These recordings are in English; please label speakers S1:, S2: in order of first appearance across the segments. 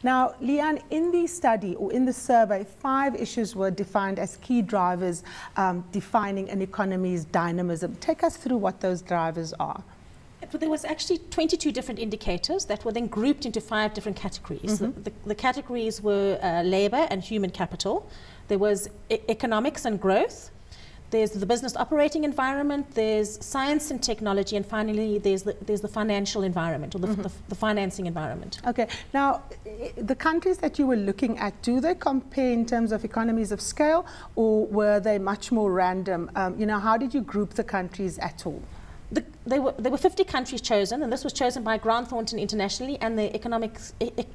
S1: Now, Lee-Ann, in the study or in the survey, 5 issues were defined as key drivers defining an economy's dynamism. Take us through what those drivers are.
S2: There was actually 22 different indicators that were then grouped into 5 different categories. The categories were labor and human capital. There was economics and growth. There's the business operating environment, there's science and technology, and finally there's the financial environment, or the financing environment.
S1: Okay, now the countries that you were looking at, do they compare in terms of economies of scale, or were they much more random? You know, how did you group the countries at all?
S2: There were 50 countries chosen, and this was chosen by Grant Thornton internationally and the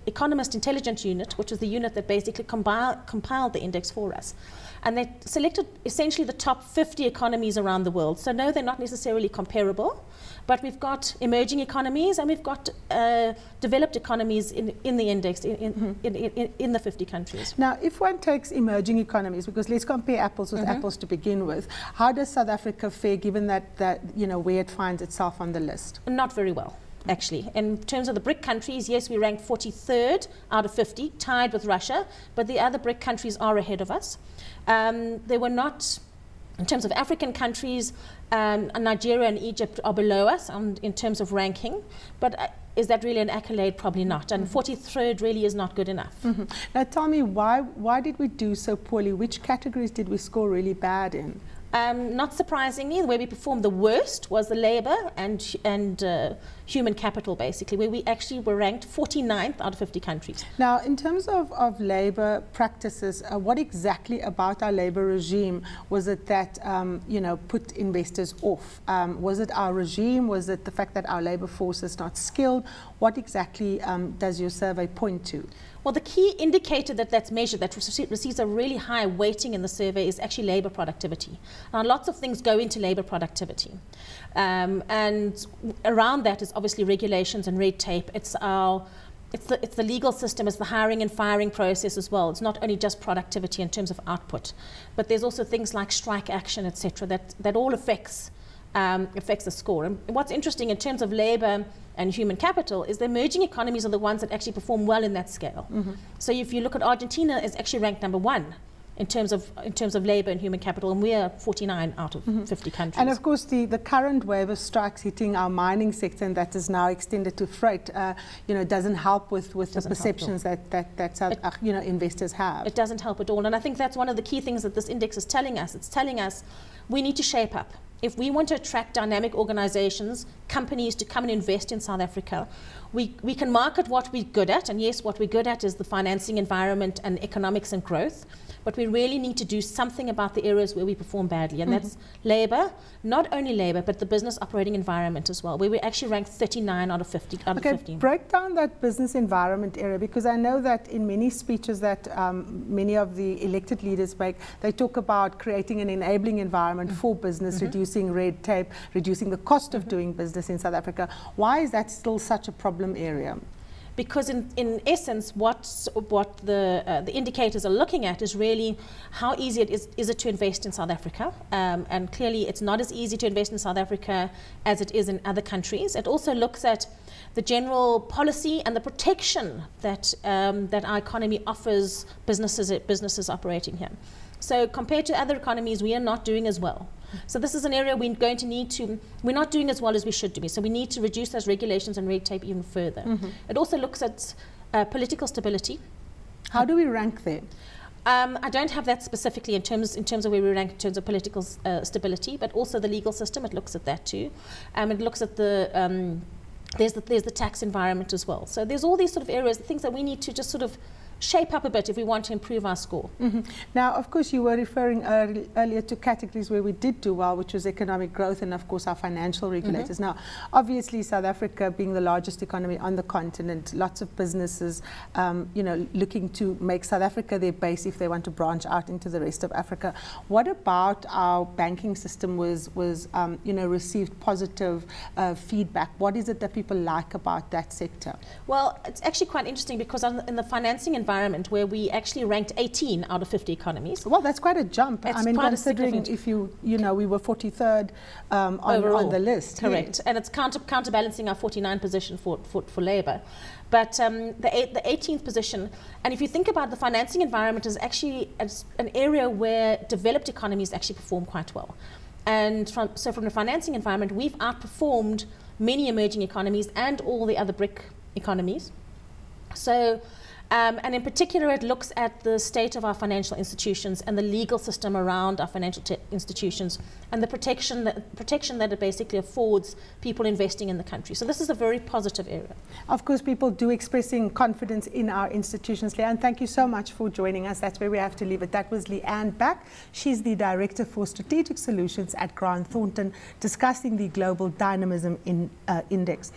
S2: Economist Intelligence Unit, which was the unit that basically compiled the index for us. And they selected essentially the top 50 economies around the world. So no, they're not necessarily comparable, but we've got emerging economies and we've got developed economies in the index in the 50 countries.
S1: Now, if one takes emerging economies, because let's compare apples with apples to begin with, how does South Africa fare given that you know, where it finds itself on the list?
S2: Not very well, actually. In terms of the BRIC countries, yes, we ranked 43rd out of 50, tied with Russia, but the other BRIC countries are ahead of us. They were not, in terms of African countries, Nigeria and Egypt are below us in terms of ranking, but is that really an accolade? Probably not. And 43rd really is not good enough.
S1: Now tell me, why did we do so poorly? Which categories did we score really bad in?
S2: Not surprisingly, where we performed the worst was the labour and human capital, basically, where we actually were ranked 49th out of 50 countries.
S1: Now, in terms of labour practices, what exactly about our labour regime was it that, you know, put investors off? Was it our regime? Was it the fact that our labour force is not skilled? What exactly does your survey point to?
S2: Well, the key indicator that's measured, that receives a really high weighting in the survey, is actually labour productivity. Now, lots of things go into labour productivity. And around that is obviously regulations and red tape. It's the legal system, it's the hiring and firing process as well. It's not only just productivity in terms of output, but there's also things like strike action, etc., that all affects the score. And what's interesting in terms of labour and human capital is the emerging economies are the ones that actually perform well in that scale. So if you look at Argentina, it's actually ranked #1 in terms of labour and human capital, and we are 49 out of 50 countries.
S1: And of course, the current wave of strikes hitting our mining sector, and that is now extended to freight, you know, doesn't help with the perceptions that you know, investors have.
S2: It doesn't help at all, and I think that's one of the key things that this index is telling us. It's telling us we need to shape up. If we want to attract dynamic organizations, companies to come and invest in South Africa, we can market what we're good at, and yes, what we're good at is the financing environment and economics and growth, but we really need to do something about the areas where we perform badly, and that's labour, not only labour, but the business operating environment as well, where we actually ranked 39 out of 50.
S1: Okay, break down that business environment area, because I know that in many speeches that many of the elected leaders make, they talk about creating an enabling environment for business, reducing red tape, reducing the cost of doing business in South Africa. Why is that still such a problem area?
S2: Because in essence, what the indicators are looking at is really how easy is it to invest in South Africa, and clearly it's not as easy to invest in South Africa as it is in other countries. It also looks at the general policy and the protection that that our economy offers businesses operating here. So compared to other economies, we are not doing as well. So this is an area we're going to need to, we're not doing as well as we should do. So we need to reduce those regulations and red tape even further. It also looks at political stability.
S1: How do we rank there?
S2: I don't have that specifically in terms of where we rank in terms of political stability, but also the legal system, it looks at that too. It looks at the, there's the tax environment as well. So there's all these sort of areas, things that we need to just sort of shape up a bit if we want to improve our score.
S1: Now, of course, you were referring earlier to categories where we did do well, which was economic growth and, of course, our financial regulators. Now, obviously, South Africa being the largest economy on the continent, lots of businesses, you know, looking to make South Africa their base if they want to branch out into the rest of Africa. What about our banking system was you know, received positive feedback? What is it that people like about that sector?
S2: Well, it's actually quite interesting because in the financing environment, environment where we actually ranked 18 out of 50 economies.
S1: Well, that's quite a jump.
S2: It's
S1: I mean, considering
S2: if
S1: you know, we were 43rd on the list.
S2: Correct.
S1: Yes.
S2: And it's counterbalancing our 49th position for Labour. But the 18th position, and if you think about the financing environment, is actually an area where developed economies actually perform quite well. And so from the financing environment, we've outperformed many emerging economies and all the other BRIC economies. So, and in particular, it looks at the state of our financial institutions and the legal system around our financial institutions and the protection that it basically affords people investing in the country. So this is a very positive area.
S1: Of course, people do expressing confidence in our institutions. Lee-Ann, thank you so much for joining us. That's where we have to leave it. That was Lee-Ann Bac. She's the Director for Strategic Solutions at Grant Thornton, discussing the Global Dynamism Index.